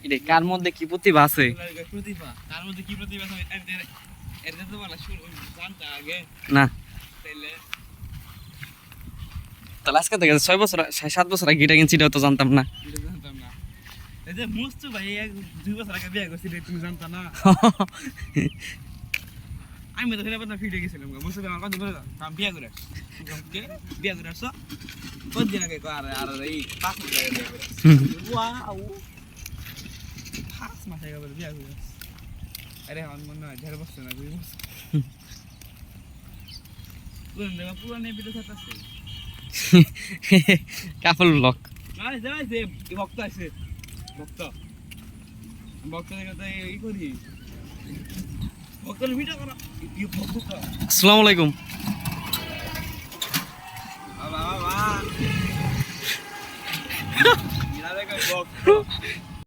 এটা কার মধ্যে কি প্রতিভা আছে? তার মধ্যে কি প্রতিভা আছে এটা তো বলা শুরু জানতে আগে না তাইলে তাহলে আজকে থেকে 6 বছর 7 বছর আগে এটা কিনছি, এটাও তো জানতাম না। এটা জানতাম না। এই যে মুস্তু ভাই 2 বছর আগে বিয়ে করছিল তুমি জানতা না? আমি তো হেলাবার না ফিরে গেছিলাম মুস্তু ভাই আমার কথা বলে কাম বিয়ে করে বিয়ে করে আসছো কতদিন আগে আর আর এই 5 মাস আগে বিয়ে করে ওয়াও 5 মাস আগে বিয়ে করে আরে আমার মনে হয় 1.5 বছর না 2 বছর পুরান ভিডিও থাকতেছে কাপল ব্লক। আরে যাই যে ভক্ত আছে ভক্ত ভক্ত দেখে এই করি ভক্তের ভিডিও করো এই ভক্ত তো আসসালামু আলাইকুম। বাবা বাবা ইরা দেখো ভক্ত